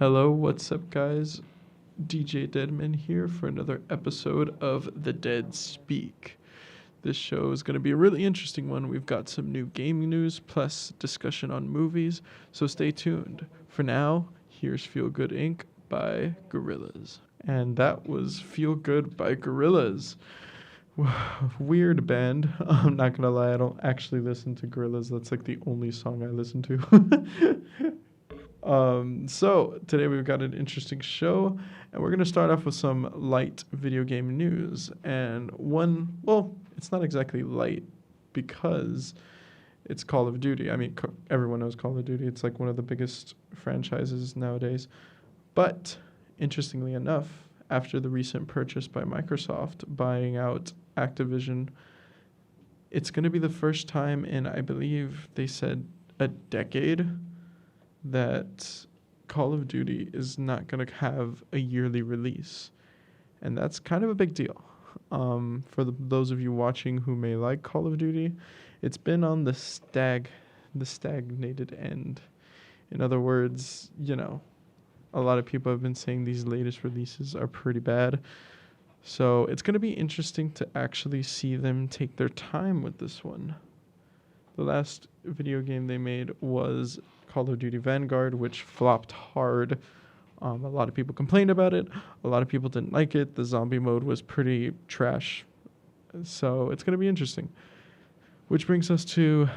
Hello, what's up, guys? DJ Deadman here for another episode of The Dead Speak. This show is going to be a really interesting one. We've got some new gaming news plus discussion on movies, so stay tuned. For now, here's Feel Good Inc. by Gorillaz. And that was Feel Good by Gorillaz. Weird band. I'm not gonna lie, I don't actually listen to Gorillaz. That's like the only song I listen to. So today we've got an interesting show, and we're gonna start off with some light video game news. And one, well, it's not exactly light because it's Call of Duty. I mean, everyone knows Call of Duty. It's like one of the biggest franchises nowadays. But interestingly enough, after the recent purchase by Microsoft buying out Activision, it's going to be the first time in, I believe they said, a decade that Call of Duty is not going to have a yearly release. And that's kind of a big deal. For those of you watching who may like Call of Duty, it's been on the stagnated end. In other words, a lot of people have been saying these latest releases are pretty bad. So it's going to be interesting to actually see them take their time with this one. The last video game they made was Call of Duty Vanguard, which flopped hard. A lot of people complained about it. A lot of people didn't like it. The zombie mode was pretty trash. So it's going to be interesting. Which brings us to,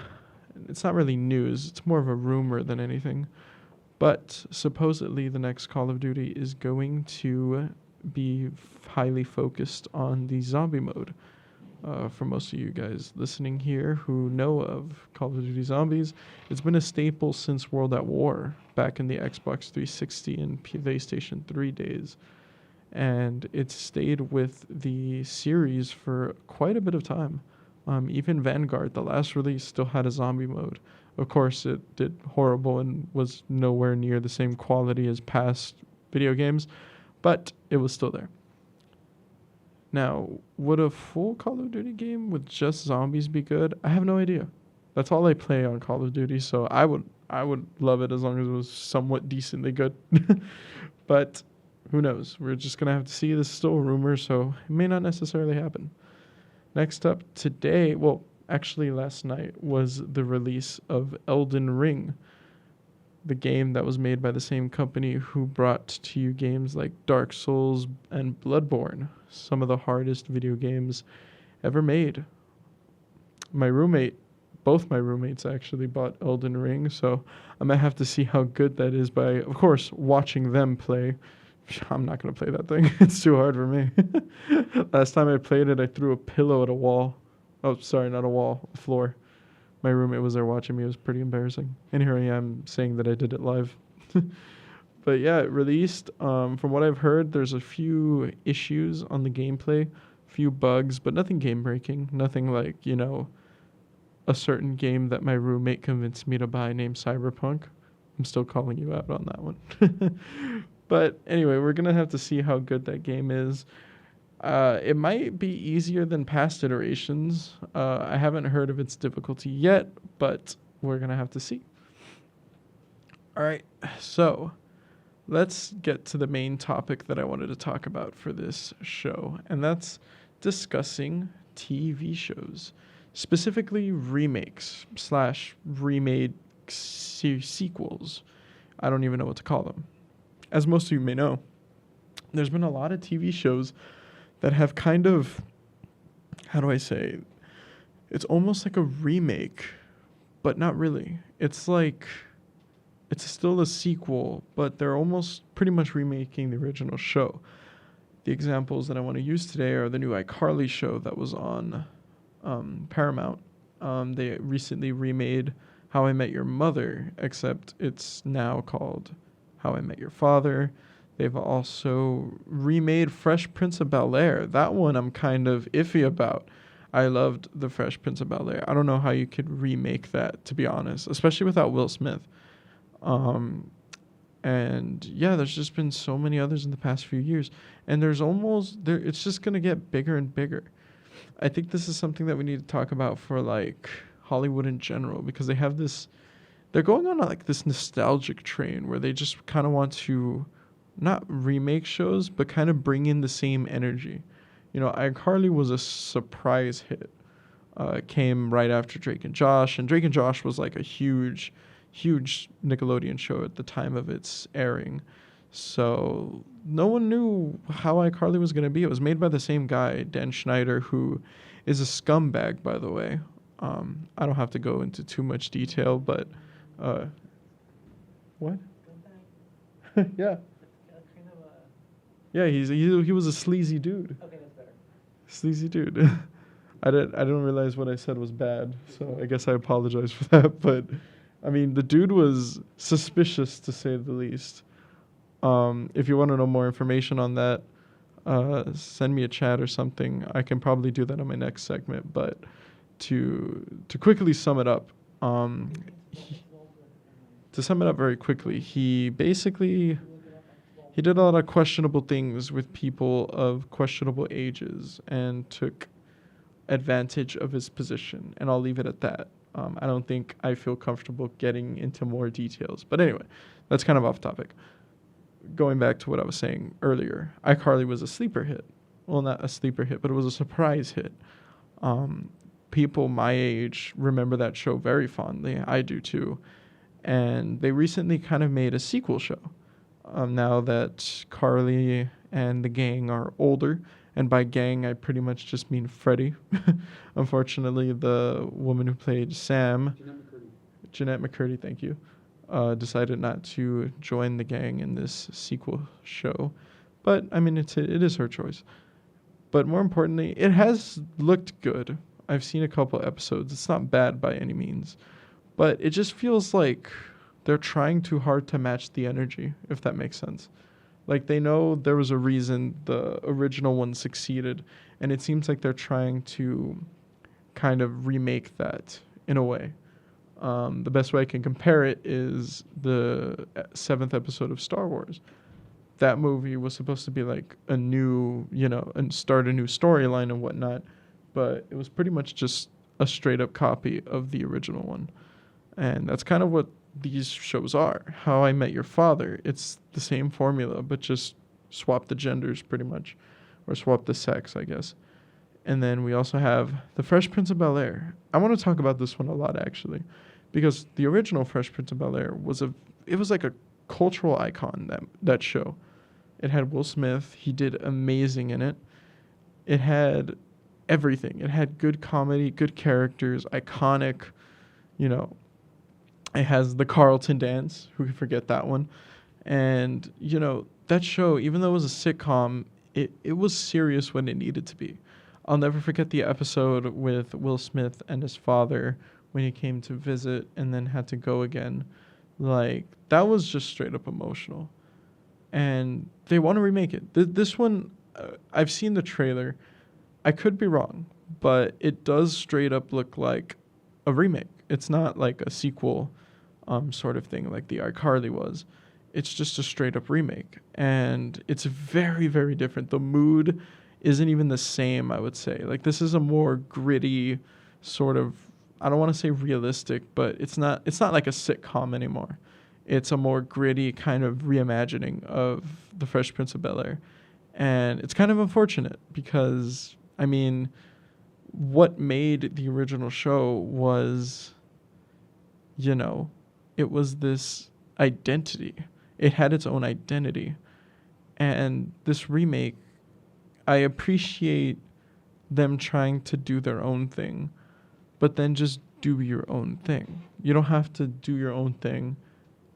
it's not really news. It's more of a rumor than anything. But supposedly the next Call of Duty is going to be highly focused on the zombie mode. For most of you guys listening here who know of Call of Duty Zombies, it's been a staple since World at War, back in the Xbox 360 and PlayStation 3 days. And it's stayed with the series for quite a bit of time. Even Vanguard, the last release, still had a zombie mode. Of course, it did horrible and was nowhere near the same quality as past video games, but it was still there. Now, would a full Call of Duty game with just zombies be good? I have no idea. That's all I play on Call of Duty, so I would love it as long as it was somewhat decently good. But who knows? We're just going to have to see. This is still a rumor, so it may not necessarily happen. Next up today, well, actually last night, was the release of Elden Ring, the game that was made by the same company who brought to you games like Dark Souls and Bloodborne, some of the hardest video games ever made. Both my roommates actually bought Elden Ring, so I might have to see how good that is by, of course, watching them play. I'm not going to play that thing. It's too hard for me. Last time I played it, I threw a pillow at a wall. Oh, sorry, not a wall, a floor. My roommate was there watching me. It was pretty embarrassing. And here I am saying that I did it live. But yeah, it released. From what I've heard, there's a few issues on the gameplay, few bugs, but nothing game-breaking. Nothing like, a certain game that my roommate convinced me to buy named Cyberpunk. I'm still calling you out on that one. But anyway, we're going to have to see how good that game is. It might be easier than past iterations. I haven't heard of its difficulty yet, but we're going to have to see. All right, so let's get to the main topic that I wanted to talk about for this show, and that's discussing TV shows, specifically remakes / remade sequels. I don't even know what to call them. As most of you may know, there's been a lot of TV shows that have kind of, how do I say, it's almost like a remake, but not really. It's like, it's still a sequel, but they're almost pretty much remaking the original show. The examples that I want to use today are the new iCarly show that was on Paramount. They recently remade How I Met Your Mother, except it's now called How I Met Your Father. They've also remade Fresh Prince of Bel-Air. That one I'm kind of iffy about. I loved the Fresh Prince of Bel-Air. I don't know how you could remake that, to be honest, especially without Will Smith. And yeah, there's just been so many others in the past few years. And it's just going to get bigger and bigger. I think this is something that we need to talk about for like Hollywood in general, because they have this they're going on like this nostalgic train where they just kind of want to not remake shows, but kind of bring in the same energy. You know, iCarly was a surprise hit. It came right after Drake and Josh, and Drake and Josh was like a huge, huge Nickelodeon show at the time of its airing. So no one knew how iCarly was going to be. It was made by the same guy, Dan Schneider, who is a scumbag, by the way. I don't have to go into too much detail, but what? Yeah, yeah. He was a sleazy dude. Okay, that's better. Sleazy dude. I didn't realize what I said was bad, so I guess I apologize for that. But I mean, the dude was suspicious to say the least. If you want to know more information on that, send me a chat or something. I can probably do that on my next segment. But to quickly sum it up, to sum it up very quickly, he basically he did a lot of questionable things with people of questionable ages and took advantage of his position, and I'll leave it at that. I don't think I feel comfortable getting into more details. But anyway, that's kind of off topic. Going back to what I was saying earlier, iCarly was a sleeper hit. Well, not a sleeper hit, but it was a surprise hit. People my age remember that show very fondly. I do too. And they recently kind of made a sequel show. Now that Carly and the gang are older, and by gang, I pretty much just mean Freddie. Unfortunately, the woman who played Sam, Jeanette McCurdy, thank you, decided not to join the gang in this sequel show. But, I mean, it is her choice. But more importantly, it has looked good. I've seen a couple episodes. It's not bad by any means. But it just feels like they're trying too hard to match the energy, if that makes sense. Like, they know there was a reason the original one succeeded, and it seems like they're trying to kind of remake that in a way. The best way I can compare it is the 7th episode of Star Wars. That movie was supposed to be like a new, and start a new storyline and whatnot, but it was pretty much just a straight up copy of the original one. And that's kind of what these shows are. How I Met Your Father, it's the same formula, but just swap the genders pretty much, or swap the sex, I guess. And then we also have The Fresh Prince of Bel-Air. I want to talk about this one a lot, actually, because the original Fresh Prince of Bel-Air was like a cultural icon, that show. It had Will Smith. He did amazing in it. It had everything. It had good comedy, good characters, iconic, it has the Carlton dance. Who can forget that one? And, that show, even though it was a sitcom, it was serious when it needed to be. I'll never forget the episode with Will Smith and his father when he came to visit and then had to go again. Like, that was just straight up emotional. And they want to remake it. This one, I've seen the trailer. I could be wrong, but it does straight up look like a remake. It's not like a sequel sort of thing like the iCarly was. It's just a straight up remake. And it's very, very different. The mood isn't even the same, I would say. Like, this is a more gritty sort of, I don't want to say realistic, but it's not like a sitcom anymore. It's a more gritty kind of reimagining of The Fresh Prince of Bel-Air. And it's kind of unfortunate because, I mean, what made the original show was, it was this identity. It had its own identity. And this remake, I appreciate them trying to do their own thing, but then just do your own thing. You don't have to do your own thing,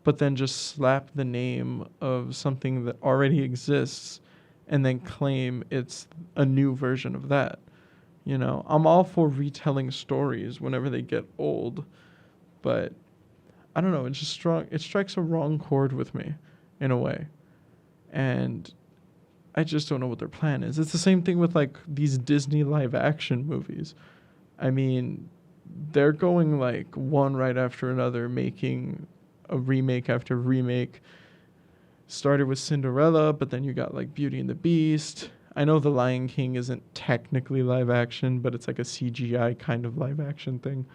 but then just slap the name of something that already exists and then claim it's a new version of that. I'm all for retelling stories whenever they get old, but I don't know, it strikes a wrong chord with me in a way. And I just don't know what their plan is. It's the same thing with like these Disney live action movies. I mean, they're going like one right after another, making a remake after remake. Started with Cinderella, but then you got like Beauty and the Beast. I know The Lion King isn't technically live action, but it's like a CGI kind of live action thing.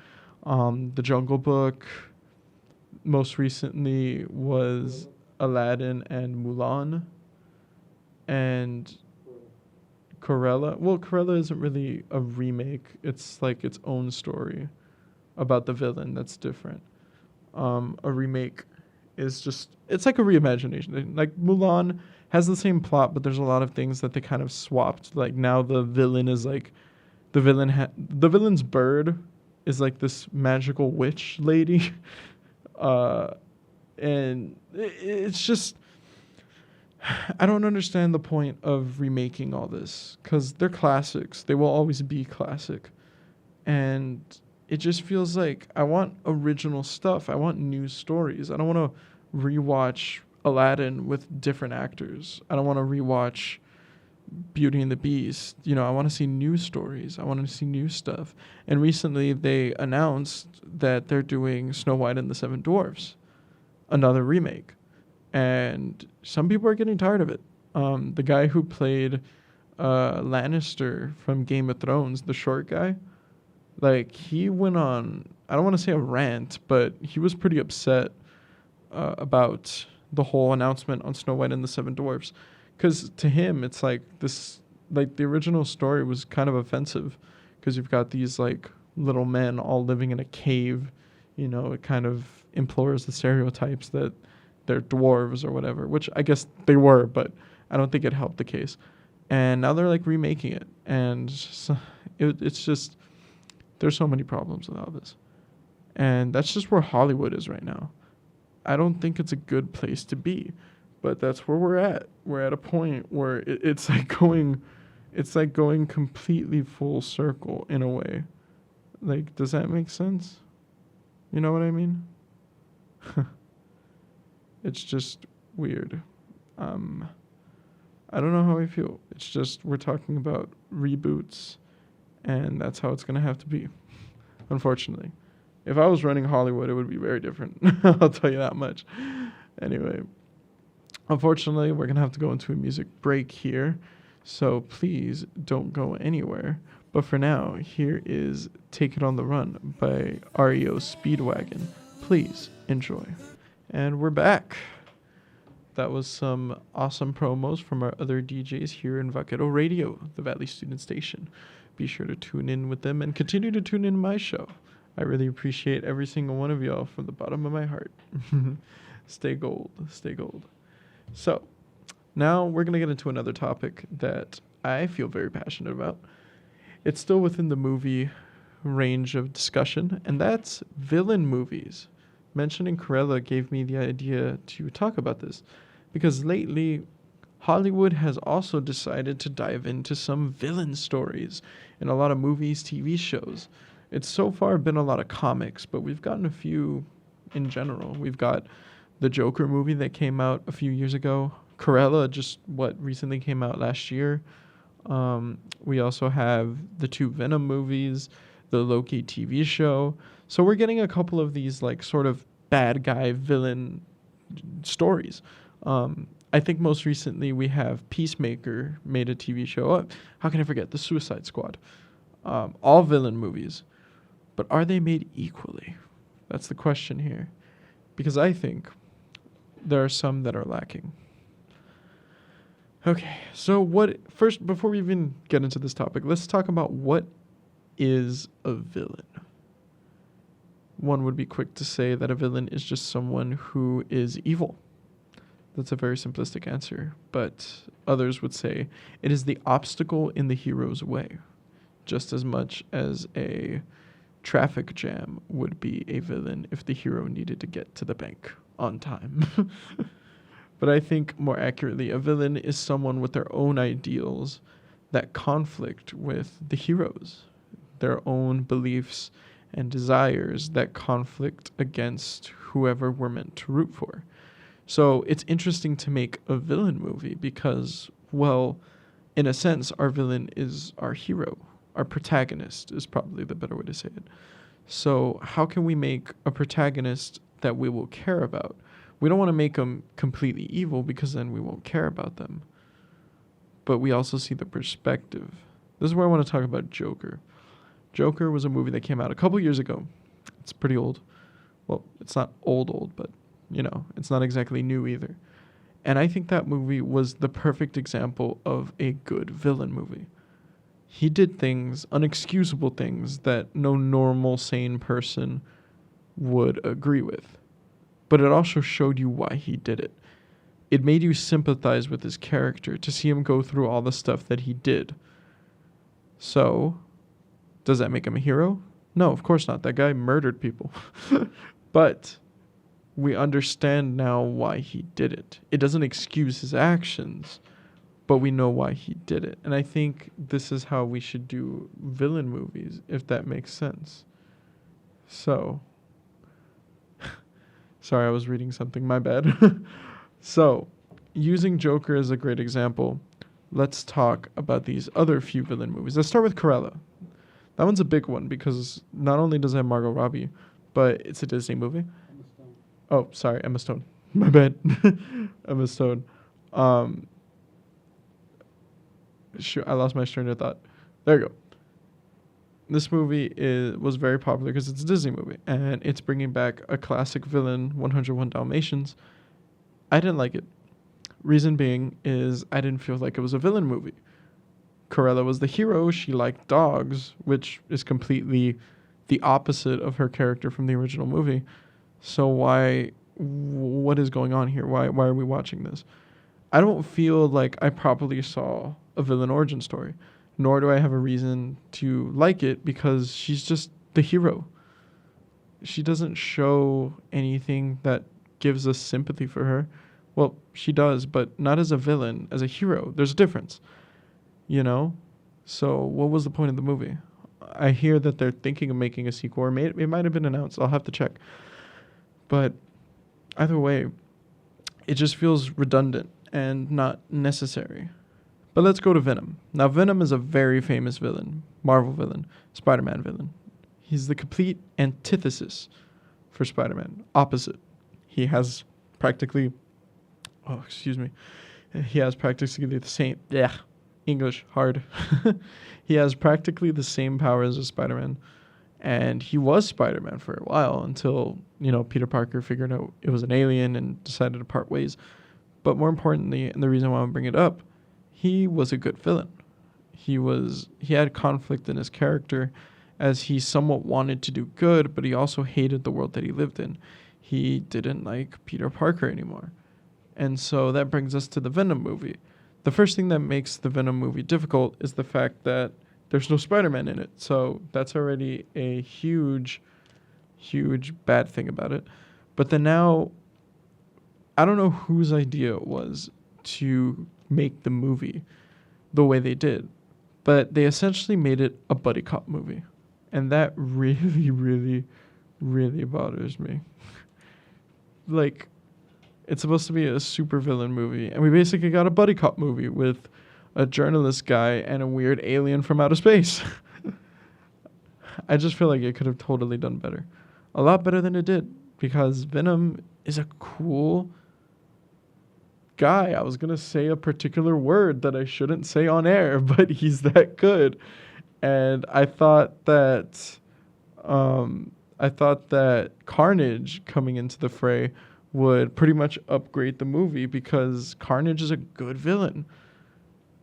The Jungle Book. most recently was Aladdin and Mulan, and Corella. Well, Corella isn't really a remake. It's like its own story about the villain that's different. A remake is just, it's like a reimagination. Like Mulan has the same plot, but there's a lot of things that they kind of swapped. Like now the villain is like the villain's bird is like this magical witch lady, uh, and it's just I don't understand the point of remaking all this because they're classics. They will always be classic. And it just feels like I want original stuff. I want new stories. I don't want to rewatch Aladdin with different actors. I don't want to rewatch Beauty and the Beast. I want to see new stories. I want to see new stuff. And recently they announced that they're doing Snow White and the Seven Dwarfs, another remake. And some people are getting tired of it. The guy who played Lannister from Game of Thrones, the short guy, like he went on, I don't want to say a rant, but he was pretty upset about the whole announcement on Snow White and the Seven Dwarfs. Because to him, it's like this, like the original story was kind of offensive because you've got these like little men all living in a cave. It kind of implores the stereotypes that they're dwarves or whatever, which I guess they were, but I don't think it helped the case. And now they're like remaking it. And it's just, there's so many problems with all this. And that's just where Hollywood is right now. I don't think it's a good place to be, but that's where we're at. We're at a point where it's like going completely full circle in a way. Like, does that make sense? You know what I mean? It's just weird. I don't know how I feel. It's just we're talking about reboots, and that's how it's going to have to be, unfortunately. If I was running Hollywood, it would be very different. I'll tell you that much. Anyway, unfortunately, we're going to have to go into a music break here, so please don't go anywhere. But for now, here is Take It on the Run by REO Speedwagon. Please enjoy. And we're back. That was some awesome promos from our other DJs here in Vaquero Radio, the Valley Student Station. Be sure to tune in with them and continue to tune in my show. I really appreciate every single one of y'all from the bottom of my heart. Stay gold, stay gold. So, now we're going to get into another topic that I feel very passionate about. It's still within the movie range of discussion, and that's villain movies. Mentioning Corella gave me the idea to talk about this because lately Hollywood has also decided to dive into some villain stories in a lot of movies, TV shows. It's so far been a lot of comics, but we've gotten a few in general. We've got the Joker movie that came out a few years ago. Corella recently came out last year. We also have the 2 Venom movies, the Loki TV show. So we're getting a couple of these like sort of bad guy villain stories. I think most recently we have Peacemaker made a TV show. Oh, how can I forget the Suicide Squad? All villain movies. But are they made equally? That's the question here. Because I think there are some that are lacking. Okay, so before we even get into this topic, let's talk about what is a villain. One would be quick to say that a villain is just someone who is evil. That's a very simplistic answer, but others would say it is the obstacle in the hero's way, just as much as a traffic jam would be a villain if the hero needed to get to the bank on time. But I think more accurately, a villain is someone with their own ideals that conflict with the heroes, their own beliefs and desires that conflict against whoever we're meant to root for. So it's interesting to make a villain movie because, well, in a sense, our villain is our hero. Our protagonist is probably the better way to say it. So how can we make a protagonist that we will care about? We don't want to make them completely evil because then we won't care about them. But we also see the perspective. This is where I want to talk about Joker. Joker was a movie that came out a couple years ago. It's pretty old. Well, it's not old, but, it's not exactly new either. And I think that movie was the perfect example of a good villain movie. He did things, unexcusable things, that no normal, sane person would agree with. But it also showed you why he did it. It made you sympathize with his character to see him go through all the stuff that he did. So, does that make him a hero? No, of course not. That guy murdered people. But we understand now why he did it. It doesn't excuse his actions, but we know why he did it. And I think this is how we should do villain movies, if that makes sense. So, sorry, I was reading something, my bad. So, using Joker as a great example, let's talk about these other few villain movies. Let's start with Cruella. That one's a big one because not only does it have Margot Robbie, but it's a Disney movie. Oh, sorry, Emma Stone. My bad. Emma Stone. Shoot, I lost my train of thought. There you go. This movie was very popular because it's a Disney movie, and it's bringing back a classic villain, 101 Dalmatians. I didn't like it. Reason being is I didn't feel like it was a villain movie. Cruella was the hero. She liked dogs, which is completely the opposite of her character from the original movie. So what is going on here? Why are we watching this? I don't feel like I properly saw a villain origin story, nor do I have a reason to like it because she's just the hero. She doesn't show anything that gives us sympathy for her. Well, she does, but not as a villain, as a hero. There's a difference, So what was the point of the movie? I hear that they're thinking of making a sequel, or it might have been announced. I'll have to check. But either way, it just feels redundant and not necessary. But let's go to Venom. Now, Venom is a very famous villain, Marvel villain, Spider-Man villain. He's the complete antithesis for Spider-Man, opposite. He has practically, he has practically the same, English, hard. He has practically the same powers as Spider-Man. And he was Spider-Man for a while until, Peter Parker figured out it was an alien and decided to part ways. But more importantly, and the reason why I'm bringing it up, he was a good villain. He had conflict in his character as he somewhat wanted to do good, but he also hated the world that he lived in. He didn't like Peter Parker anymore. And so that brings us to the Venom movie. The first thing that makes the Venom movie difficult is the fact that there's no Spider-Man in it. So that's already a huge, huge bad thing about it. But then now, I don't know whose idea it was to make the movie the way they did, but they essentially made it a buddy cop movie. And that really, really, really bothers me. Like, it's supposed to be a supervillain movie, and we basically got a buddy cop movie with a journalist guy and a weird alien from outer space. I just feel like it could have totally done better. A lot better than it did, because Venom is a cool guy. I was going to say a particular word that I shouldn't say on air, but he's that good. And I thought that Carnage coming into the fray would pretty much upgrade the movie because Carnage is a good villain.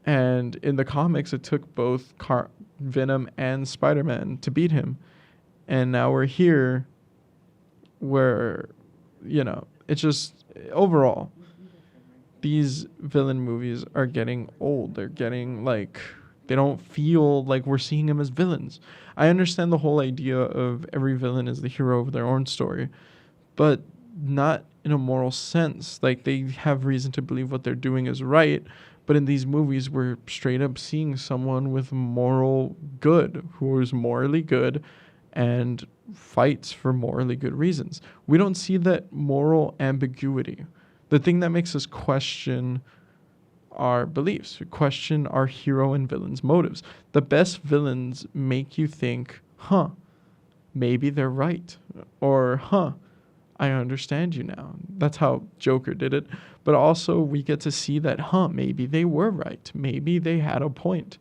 And in the comics, it took both Venom and Spider-Man to beat him. And now we're here where, it's just, overall, these villain movies are getting old. They're getting, they don't feel like we're seeing them as villains. I understand the whole idea of every villain is the hero of their own story, but not in a moral sense. Like, they have reason to believe what they're doing is right, but in these movies, we're straight up seeing someone with moral good, who is morally good and fights for morally good reasons. We don't see that moral ambiguity. The thing that makes us question our beliefs, question our hero and villain's motives. The best villains make you think, maybe they're right. Or, I understand you now. That's how Joker did it. But also we get to see that, maybe they were right. Maybe they had a point.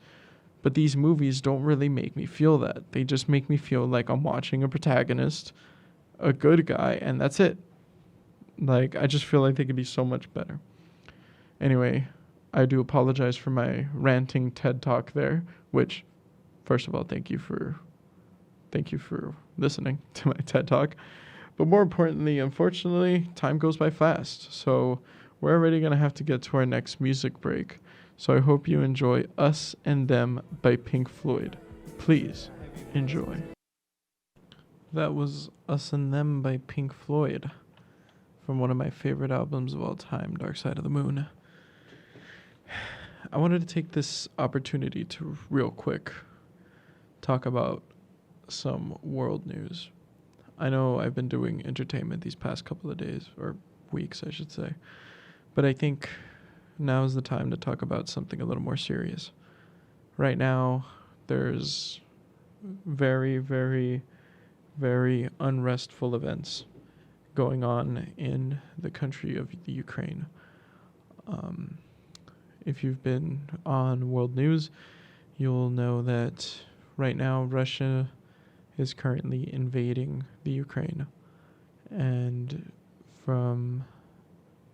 But these movies don't really make me feel that. They just make me feel like I'm watching a protagonist a good guy, and that's it. Like, I just feel like they could be so much better. Anyway, I do apologize for my ranting TED talk there, which, first of all, thank you for listening to my TED talk. But more importantly, unfortunately, time goes by fast. So we're already going to have to get to our next music break. So I hope you enjoy Us and Them by Pink Floyd. Please enjoy. That was Us and Them by Pink Floyd from one of my favorite albums of all time, Dark Side of the Moon. I wanted to take this opportunity to real quick talk about some world news. I know I've been doing entertainment these past couple of days, or weeks, I should say, but I think now is the time to talk about something a little more serious. Right now, there's very, very, very unrestful events going on in the country of the Ukraine. If you've been on world news, you'll know that right now Russia is currently invading the Ukraine. And from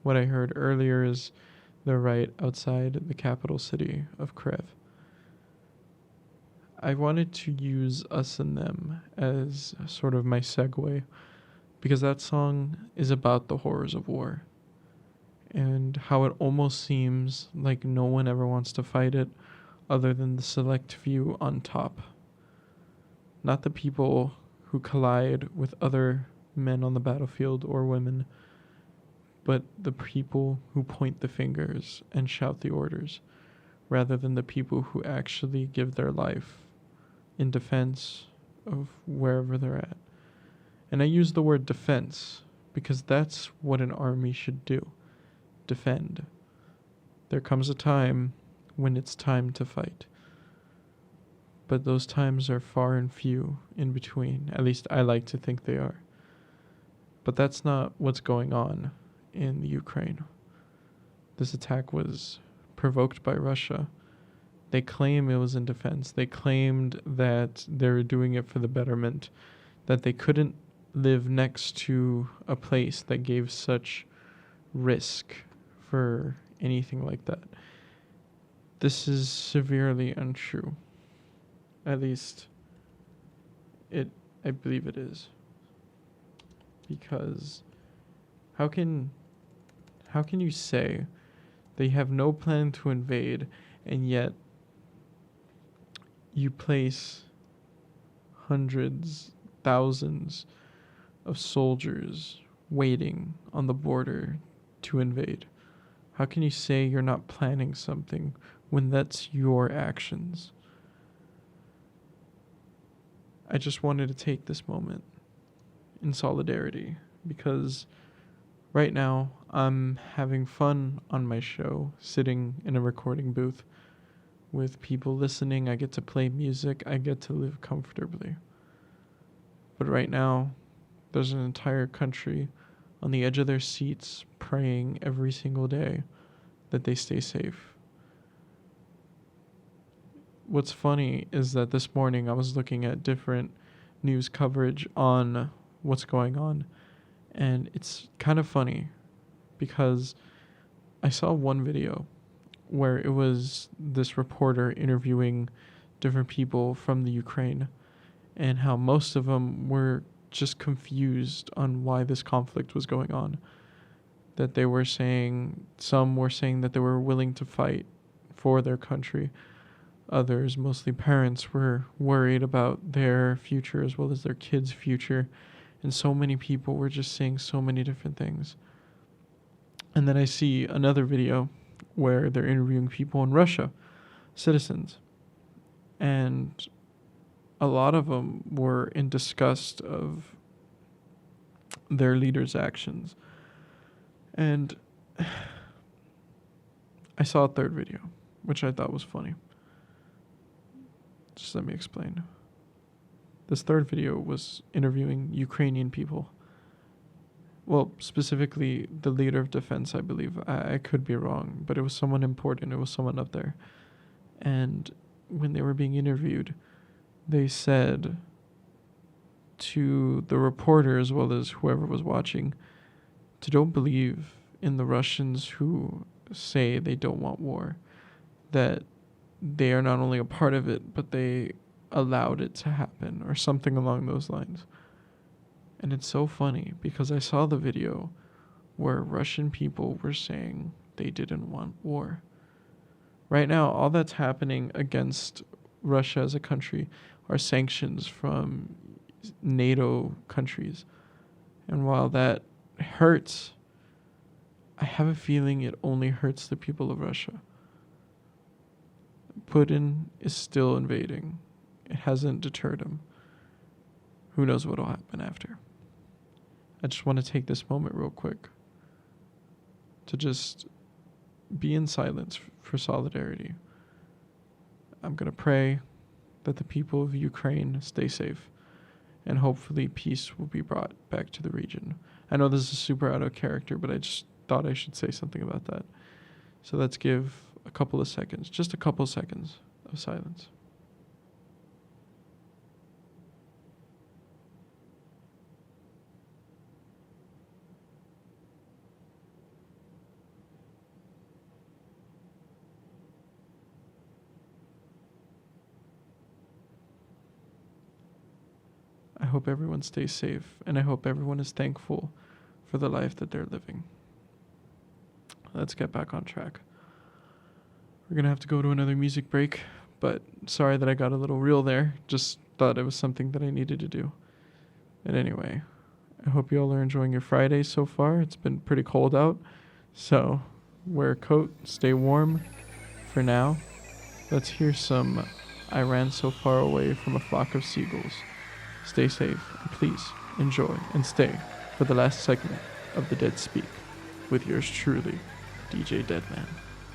what I heard earlier is they're right outside the capital city of Kiev. I wanted to use Us and Them as sort of my segue because that song is about the horrors of war and how it almost seems like no one ever wants to fight it other than the select few on top. Not the people who collide with other men on the battlefield or women, but the people who point the fingers and shout the orders, rather than the people who actually give their life in defense of wherever they're at. And I use the word defense because that's what an army should do. Defend. There comes a time when it's time to fight. But those times are far and few in between. At least I like to think they are. But that's not what's going on in the Ukraine. This attack was provoked by Russia. They claim it was in defense. They claimed that they were doing it for the betterment, that they couldn't live next to a place that gave such risk for anything like that. This is severely untrue. At least I believe it is. Because how can you say they have no plan to invade and yet you place hundreds, thousands of soldiers waiting on the border to invade? How can you say you're not planning something when that's your actions? I just wanted to take this moment in solidarity because right now I'm having fun on my show, sitting in a recording booth with people listening. I get to play music. I get to live comfortably. But right now, there's an entire country on the edge of their seats praying every single day that they stay safe. What's funny is that this morning I was looking at different news coverage on what's going on, and it's kind of funny because I saw one video where it was this reporter interviewing different people from the Ukraine and how most of them were just confused on why this conflict was going on. That they were saying, some were saying that they were willing to fight for their country. Others, mostly parents, were worried about their future as well as their kids' future. And so many people were just saying so many different things. And then I see another video where they're interviewing people in Russia, citizens. And a lot of them were in disgust of their leaders' actions. And I saw a third video, which I thought was funny. Just let me explain. This third video was interviewing Ukrainian people. Well, specifically the leader of defense, I believe. I could be wrong, but it was someone important. It was someone up there. And when they were being interviewed, they said to the reporter as well as whoever was watching to don't believe in the Russians who say they don't want war, that they are not only a part of it, but they allowed it to happen, or something along those lines. And it's so funny because I saw the video where Russian people were saying they didn't want war. Right now, all that's happening against Russia as a country are sanctions from NATO countries. And while that hurts, I have a feeling it only hurts the people of Russia. Putin is still invading. It hasn't deterred him. Who knows what will happen after? I just want to take this moment real quick to just be in silence for solidarity. I'm going to pray that the people of Ukraine stay safe, and hopefully peace will be brought back to the region. I know this is super out of character, but I just thought I should say something about that. So let's give a couple of seconds, just a couple of seconds of silence. I hope everyone stays safe, and I hope everyone is thankful for the life that they're living. Let's get back on track. We're going to have to go to another music break, but sorry that I got a little real there. Just thought it was something that I needed to do. And anyway, I hope you all are enjoying your Friday so far. It's been pretty cold out, so wear a coat, stay warm for now. Let's hear some I Ran So Far Away from a Flock of Seagulls. Stay safe, and please enjoy and stay for the last segment of The Dead Speak with yours truly, DJ Deadman.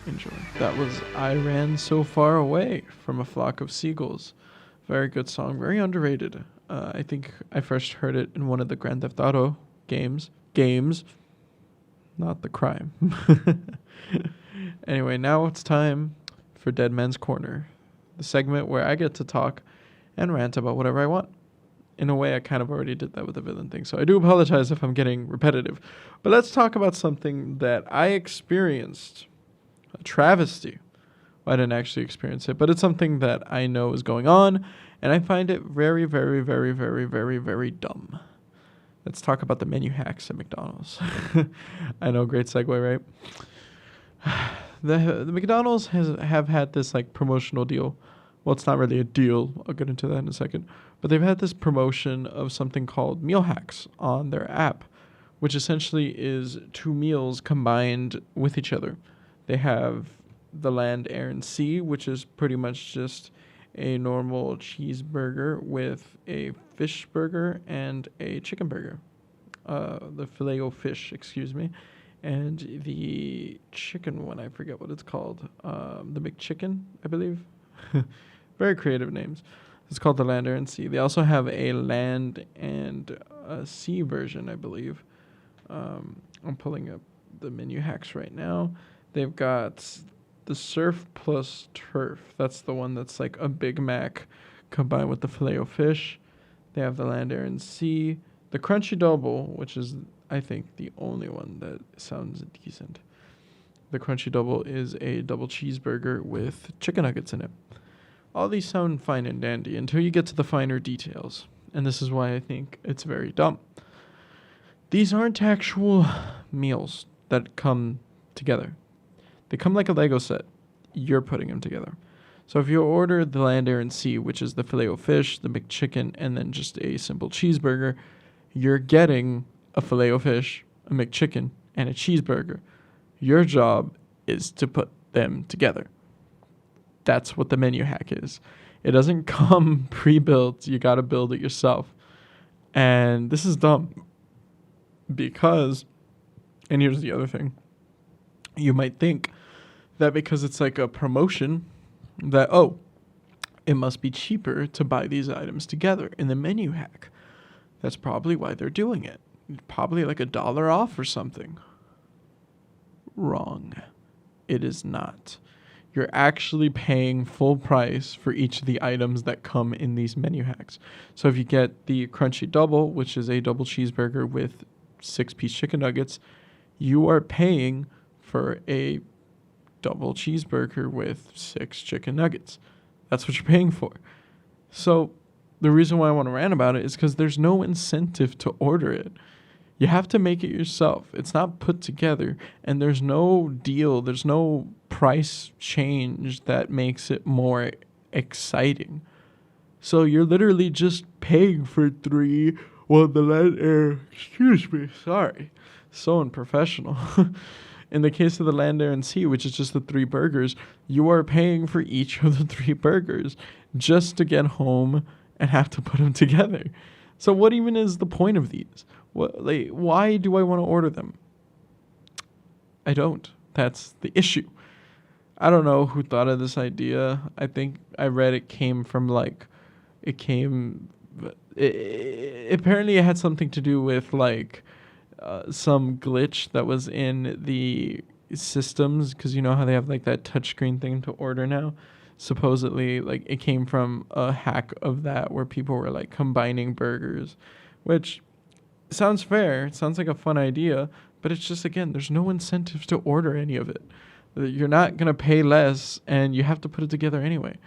Enjoy. That was I Ran So Far Away from a Flock of Seagulls. Very good song, very underrated. I think I first heard it in one of the Grand Theft Auto games, not the crime. Anyway, now it's time for Dead Man's Corner, the segment where I get to talk and rant about whatever I want. In a way, I kind of already did that with the villain thing, so I do apologize if I'm getting repetitive. But let's talk about something that I experienced, a travesty. Well, I didn't actually experience it, but it's something that I know is going on, and I find it very, very, very, very, very, very dumb. Let's talk about the menu hacks at McDonald's. I know, great segue, right? The McDonald's have had this like promotional deal. Well, it's not really a deal. I'll get into that in a second. But they've had this promotion of something called meal hacks on their app, which essentially is two meals combined with each other. They have the Land, Air, and Sea, which is pretty much just a normal cheeseburger with a fish burger and a chicken burger. The Filet-O-Fish, excuse me. And the chicken one, I forget what it's called. The McChicken, I believe. Very creative names. It's called the Land, Air, and Sea. They also have a Land and a Sea version, I believe. I'm pulling up the menu hacks right now. They've got the Surf plus Turf. That's the one that's like a Big Mac combined with the Filet-O-Fish. They have the Land, Air, and Sea. The Crunchy Double, which is, I think, the only one that sounds decent. The Crunchy Double is a double cheeseburger with chicken nuggets in it. All these sound fine and dandy until you get to the finer details. And this is why I think it's very dumb. These aren't actual meals that come together. They come like a Lego set. You're putting them together. So if you order the Land, Air, and Sea, which is the Filet-O-Fish, the McChicken, and then just a simple cheeseburger, you're getting a Filet-O-Fish, a McChicken, and a cheeseburger. Your job is to put them together. That's what the menu hack is. It doesn't come pre-built. You got to build it yourself. And this is dumb because, and here's the other thing. You might think that because it's like a promotion that, oh, it must be cheaper to buy these items together in the menu hack. That's probably why they're doing it. Probably like $1 off or something. Wrong. It is not. you're actually paying full price for each of the items that come in these menu hacks. So if you get the crunchy double, which is a double cheeseburger with 6-piece chicken nuggets, you are paying for a double cheeseburger with 6 chicken nuggets. That's what you're paying for. So the reason why I want to rant about it is because there's no incentive to order it. You have to make it yourself. It's not put together, and there's no deal, there's no price change that makes it more exciting. So you're literally just paying for 3, excuse me, sorry, so unprofessional. In the case of the Land, Air, and Sea, which is just the 3 burgers, you are paying for each of the 3 burgers just to get home and have to put them together. So what even is the point of these? Why do I want to order them? I don't. That's the issue. I don't know who thought of this idea. I think I read it came from apparently it had something to do with some glitch that was in the systems, because you know how they have like that touchscreen thing to order now. Supposedly, it came from a hack of that where people were like combining burgers, which sounds fair. It sounds like a fun idea, but it's just, again, there's no incentive to order any of it. You're not gonna pay less, and you have to put it together anyway.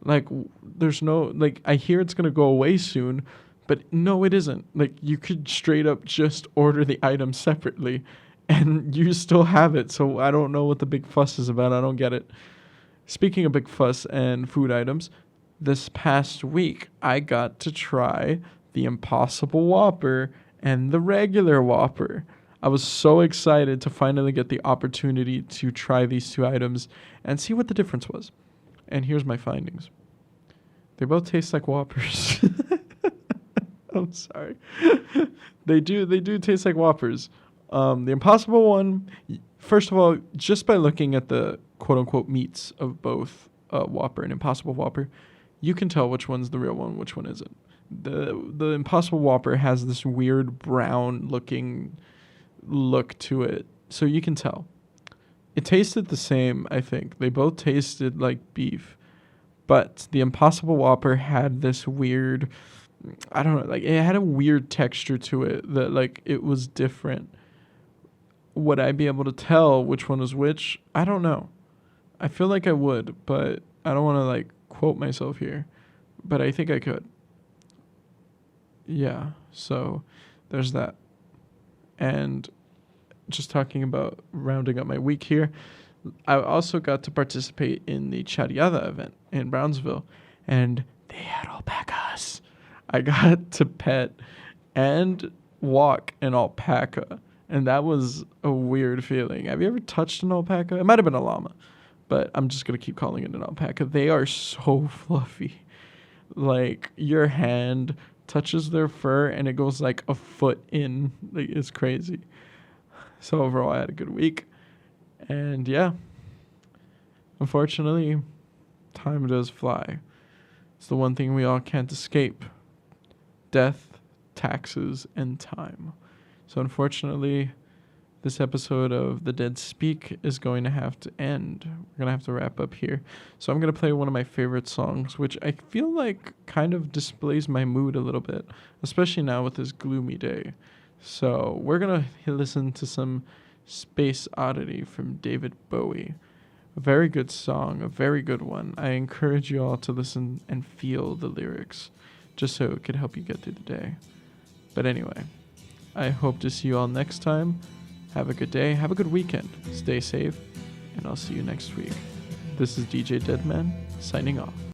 There's no I hear it's gonna go away soon, but no, it isn't. You could straight up just order the item separately, and you still have it. So I don't know what the big fuss is about. I don't get it. Speaking of big fuss and food items, this past week I got to try the Impossible Whopper and the regular Whopper. I was so excited to finally get the opportunity to try these 2 items and see what the difference was. And here's my findings. They both taste like Whoppers. I'm sorry. They do taste like Whoppers. The Impossible one, first of all, just by looking at the quote-unquote meats of both Whopper and Impossible Whopper, you can tell which one's the real one, which one isn't. The Impossible Whopper has this weird brown-looking look to it, so you can tell. It tasted the same, I think. They both tasted like beef, but the Impossible Whopper had this weird, I don't know, it had a weird texture to it that, it was different. Would I be able to tell which one was which? I don't know. I feel like I would, but I don't want to, quote myself here, but I think I could. Yeah, so there's that. And just talking about rounding up my week here, I also got to participate in the Chariada event in Brownsville, and they had alpacas. I got to pet and walk an alpaca, and that was a weird feeling. Have you ever touched an alpaca? It might have been a llama, but I'm just going to keep calling it an alpaca. They are so fluffy. Your hand touches their fur and it goes a foot in. It's crazy. So overall, I had a good week. And yeah, unfortunately, time does fly. It's the one thing we all can't escape: death, taxes, and time. So unfortunately, this episode of The Dead Speak is going to have to end. We're going to have to wrap up here. So I'm going to play one of my favorite songs, which I feel like kind of displays my mood a little bit, especially now with this gloomy day. So we're going to listen to some Space Oddity from David Bowie. A very good song, a very good one. I encourage you all to listen and feel the lyrics, just so it could help you get through the day. But anyway, I hope to see you all next time. Have a good day. Have a good weekend. Stay safe. And I'll see you next week. This is DJ Deadman signing off.